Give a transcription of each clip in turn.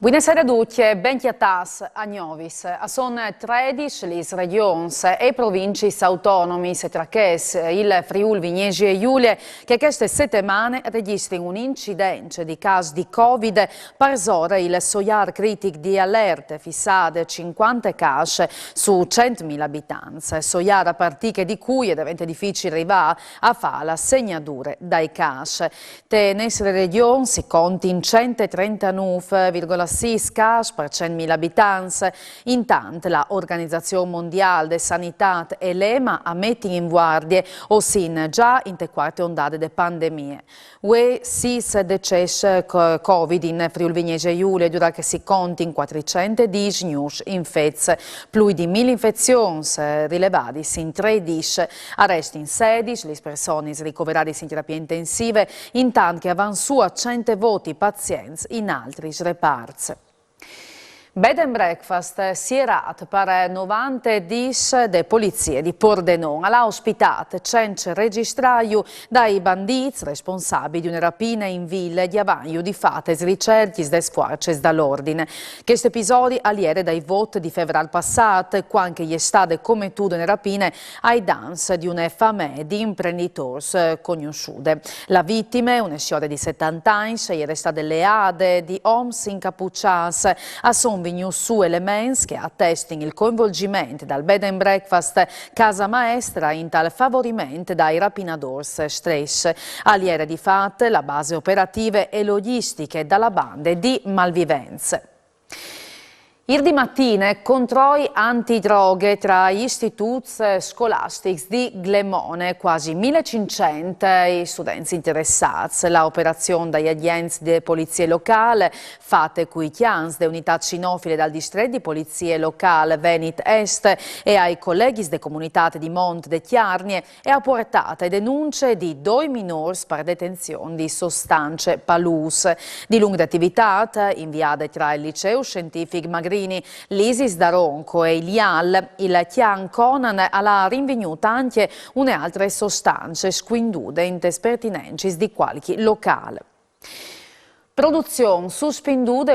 Buonasera a tutti, benchiatas a Novis. Sono 13 le regioni e province autonome, tra che il Friuli Venezia Giulia, che queste settimane registrano un incidente di casi di Covid, per il soiar critic di allerta fissate 50 casi su 100.000 abitanti. Soiar a partire di cui diventa difficile arrivare a fare la segnatura dai casi. Te nelle regioni si conti in 139,6 casi per 100.000 abitanti. Intanto l'Organizzazione Mondiale della Sanità e l'EMA ammettono in guardia o sin già in te quarte ondate di pandemie. Ue 6 decessi Covid in Friuli Venezia Giulia, durante che si conti in 410 news infetti, più di 1.000 infezioni rilevate in 13, arresti in 16, le persone ricoverate in terapie intensive, intanto che avanzano a 100 voti pazienti in altri reparti. Bed and breakfast sierat per 90 dis de polizie di Pordenone. L'ha ospitato cence registraio dai banditi responsabili di una rapina in ville di Avagno di fates ricerchi de squarces dall'ordine. Questo episodio aliere dai voti di febbraio passato, quando gli state come tu una rapine ai dans di una famiglia di imprenditori conosciute. La vittima, una signora di 70 anni, era stata leade di oms incappucciati a son vigno su elementi che attestano il coinvolgimento dal bed and breakfast Casa Maestra in tal favorimento dai rapinatori stessi. Aliere di fatto la base operative e logistiche dalla banda di malvivenze. Ieri mattina controlli antidroghe tra gli istituti scolastici di Glemone, quasi 1.500 studenti interessati. L'operazione dagli agenti di polizia locale, fatte qui chians de unità cinofile dal distretto di polizia locale Venit Est e ai colleghi de comunità di Monte de Chiarnie, e ha portato denunce di 2 minori per detenzione di sostanze palus. Di lunga attività inviate tra il liceo scientifico Magrini, l'Isis da Ronco e il IAL, il Chian Conan ha rinvenuto anche altre sostanze squindute in pertinenze di qualche locale. Produzione sospendute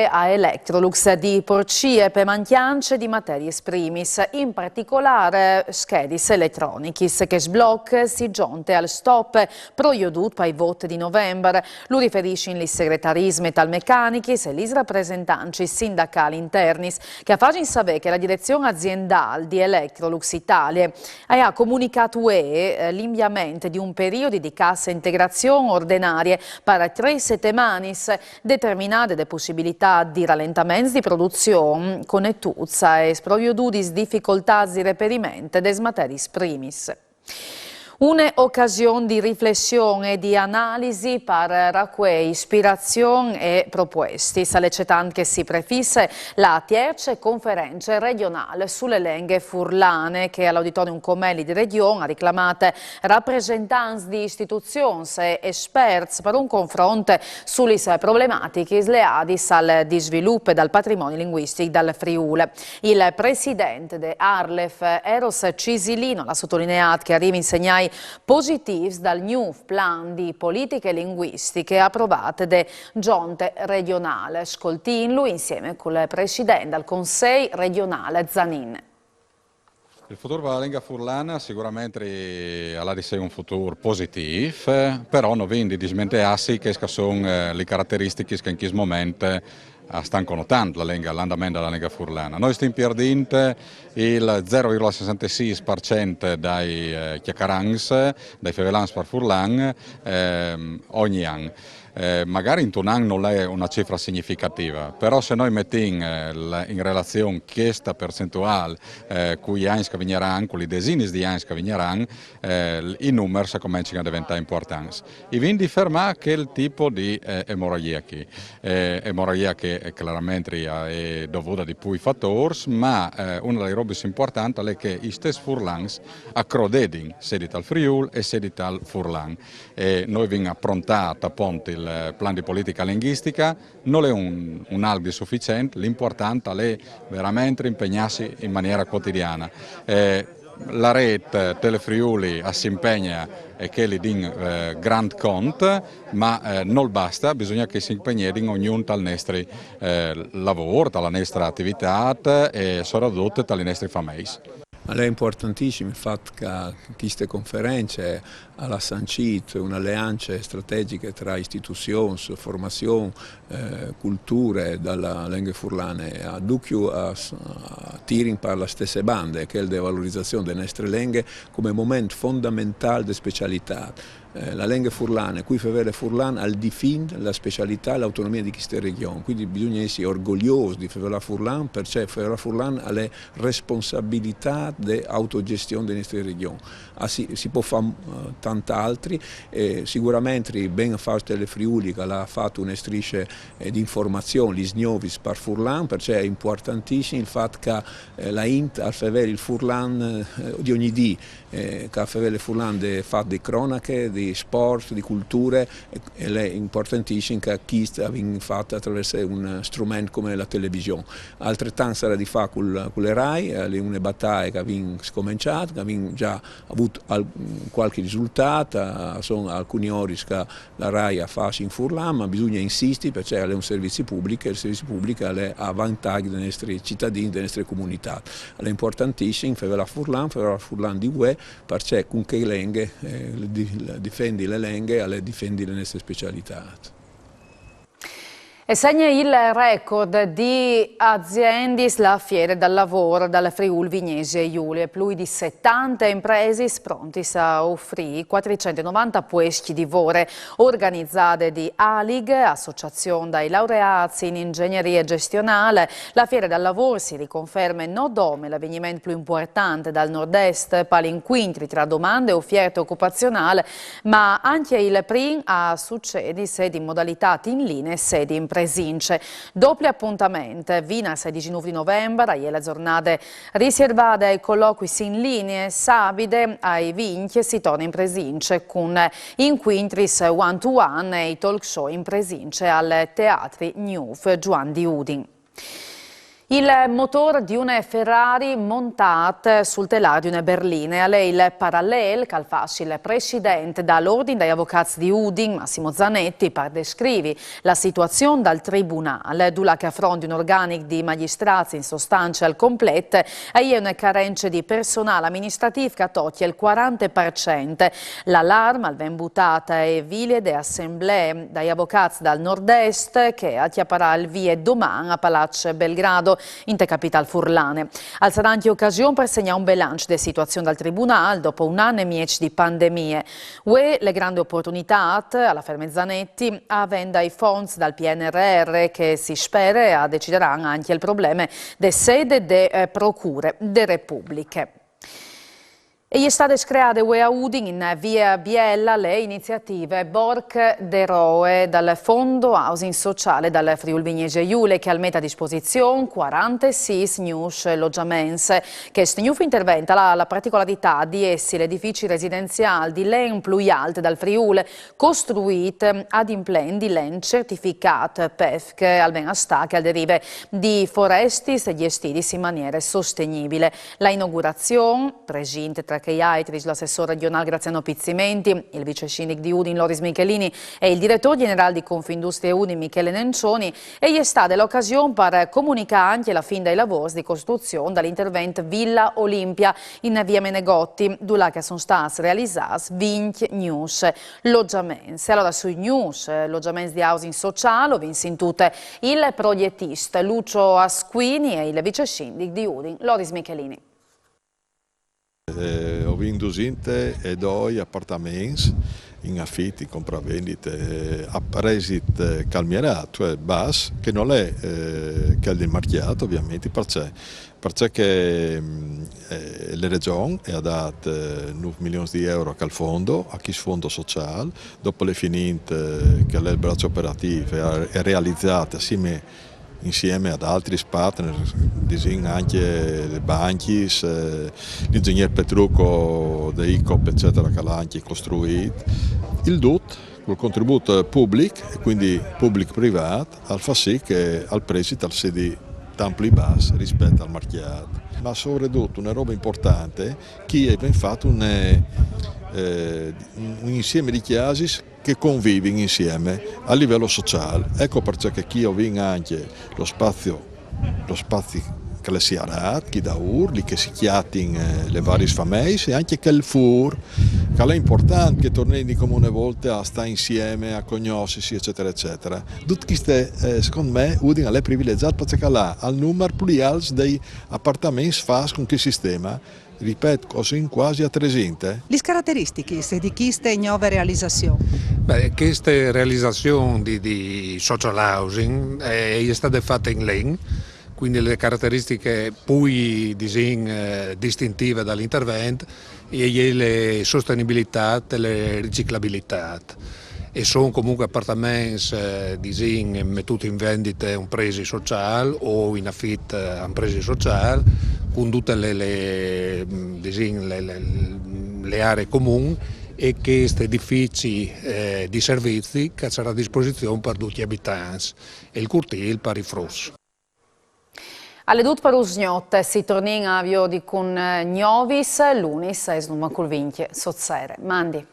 a Electrolux di porcie per mancanze di materie primis, in particolare schedis elettronicis, che sblocca si giunte al stop proiodut per i voti di novembre. Lo riferisce in segretaris metalmeccanicis e gli rappresentanti sindacali internis, che fanno sapere che la direzione aziendale di Electrolux Italia ha comunicato l'inviamento di un periodo di cassa integrazione ordinaria per 3 settimane, determinate le possibilità di rallentamenti di produzione, connettuzza e sprovvedudis difficoltà di reperimento des materis primis. Un'occasione di riflessione e di analisi per raccogliere ispirazione e proposte. Sollecitando che si prefisse la terza conferenza regionale sulle lingue furlane, che all'Auditorium Comelli di Regione ha reclamato rappresentanti di istituzioni e esperti per un confronto sulle problematiche legate al sviluppo del patrimonio linguistico del Friuli. Il presidente di Arlef, Eros Cisilino, l'ha sottolineato che arriva insegnai positivi dal new plan di politiche linguistiche approvate da Giunta regionale. Ascoltinlo insieme con il presidente del Consiglio regionale Zanin. Il futuro della lingua furlana sicuramente ha di sé un futuro positivo, però non viene di smentearsi che sono le caratteristiche che in questo momento stanno connotando l'andamento della lingua furlana. Noi stiamo perdendo il 0,66% dai chiaccarangs, dai fevelans per furlan ogni anno. Magari in un anno non è una cifra significativa, però se noi mettiamo in relazione questa percentuale con gli anni che vigneranno, con i desini di anni che vigneranno, i numeri cominciano a diventare importanti. E quindi fermare quel tipo di emorragia che chiaramente è dovuta di più fattori, ma una delle robe importanti è che i stessi furlans accrodedin sediti al Friuli e sediti al Furlan. Noi abbiamo approntato appunto il plan di politica linguistica, non è un algo sufficiente, l'importante è veramente impegnarsi in maniera quotidiana. la rete Telefriuli si impegna e che li din grand conto, ma non basta, bisogna che si impegni ognuno dal nostro lavoro, dalla nostra attività e soprattutto dalle nostre famiglie. È importantissimo il fatto che queste conferenze hanno sancito un'alleanza strategica tra istituzioni, formazione, culture dalla lingua furlana a ducchio a tirare per la stessa banda, che è la valorizzazione delle nostre lingue come momento fondamentale di specialità. La lingua furlana, qui Fevele Furlan, al difende la specialità e l'autonomia di questa regione, quindi bisogna essere orgogliosi di Fevele Furlan perché Fevele Furlan ha le responsabilità di autogestione della nostra regione. Si può fare tanti altri, sicuramente ben fare Telefriuli che ha fatto una striscia di informazione, gli snovis per Furlan, perché è importantissimo il fatto che la Int al Fevele il Furlan di ogni dì, che al Fevele Furlan fa di cronache, di sport, di culture, ed è importantissimo che questo viene fatto attraverso un strumento come la televisione. Altrettanto sarà di fare con le RAI, una battaglia che viene scominciata, che viene già avuto qualche risultato, sono alcuni ore che la RAI ha fatto in Furlan, ma bisogna insistere perché è un servizio pubblico e il servizio pubblico è a vantaggio dei nostri cittadini, delle nostre comunità. È importantissimo fare la Furlan di UE, perché con che lingue difendi le lingue e difendi le nostre specialità. E segna il record di aziende la Fiera del Lavoro dal Friuli Vignesi Giulia. Più di 70 imprese pronte a offrire 490 posti di lavoro organizzate di ALIG, Associazione dei Laureati in Ingegneria Gestionale. La Fiera del Lavoro si riconferma non come l'avvenimento più importante dal nord-est per l'incontro tra domande e offerte occupazionali, ma anche il primo a succedere sedi in modalità in linea e sedi in presince. Doppio appuntamento, fino al 16 novembre, le giornate riservate ai colloqui in linea, sabide ai vinci si torna in presince con inquintris one-to-one e i talk show in presince al Teatri Newf Juan di Udin. Il motore di una Ferrari montata sul telaio di una berlina. A lei il parallelo che fasci il presidente dall'Ordine degli Avvocati di Udin, Massimo Zanetti, per descrivere la situazione dal tribunale, dove che affronti un organico di magistrati in sostanza al completo e una carenza di personale amministrativo che tocca il 40%. L'allarme al ben buttata e ville de assemblee degli avvocati dal nord-est che acchiapparà il via domani a Palazzo Belgrado in te capital furlane. Al sarà anche occasione per segnare un bilancio della situazione dal Tribunale dopo un anno e mezzo di pandemie. Le grandi opportunità alla Ferme Zanetti avendo i fondi dal PNRR che si spera decideranno anche il problema delle sede delle procure delle repubbliche. E è stata creata a Udin in via Biella le iniziative Borg de Roe dal Fondo Housing Sociale dal Friuli Vignesi Giulia che mette a disposizione 46 news loggiaments. Questo nuovo intervento ha la particolarità di essere edifici residenziali di len più alti dal Friuli costruiti ad implen di len certificato PEF che almeno sta che al derive di foresti e gestiti in maniera sostenibile. La inaugurazione presente tra che l'assessore regionale Graziano Pizzimenti, il vice sindaco di Udin Loris Michelini e il direttore generale di Confindustria Udin Michele Nencioni e è stata l'occasione per comunicare anche la fine dei lavori di costruzione dall'intervento Villa Olimpia in via Menegotti, dove che sono stati realizzati 20 news loggiamenti. Allora sui news loggiamenti di housing sociale ho vinto in tutte il progettista Lucio Asquini e il vice sindaco di Udin Loris Michelini. Ho vinto e due appartamenti in affitti, compravendite a resit calmierato, cioè basso, che non è che il mercato ovviamente, perché la regione ha dato 9 milioni di euro al fondo, a chi fondo sociale, dopo le finite che è il braccio operativo è realizzato insieme ad altri partner, anche le banche, l'ingegnere Petrucco de ICOP eccetera che l'ha anche costruito. Il DUT, col contributo pubblico e quindi pubblico-privato, fa sì che al prestito al sedi tanto più basso rispetto al mercato. ma soprattutto una roba importante, che è fatto un insieme di chiasis che convivono insieme a livello sociale. Ecco perché chi vince anche lo spazio che le si ha chi da urli, che si chiatin le varie famiglie e anche che il fur, che è importante che torni di comune volte a stare insieme, a conoscersi, eccetera, eccetera. Tutte queste, secondo me, udin alle privilegiate perché là, al numero più alto dei appartamenti fas con che sistema, ripeto, così quasi a 300. Le caratteristiche di queste nuove realizzazioni? Queste realizzazioni di social housing è stata fatta in legno, quindi le caratteristiche più distintive dall'intervento e le sostenibilità e le riciclabilità. E sono comunque appartamenti mettuti in vendita a un prezzo sociale o in affitto a un prezzo sociale, con tutte le aree comuni e questi edifici di servizi che saranno a disposizione per tutti gli abitanti e il cortile per i frus. Alle dut per usgnotte si torna a Viodi con Gnovis, l'unis es numa col vinche sozzere. Mandi.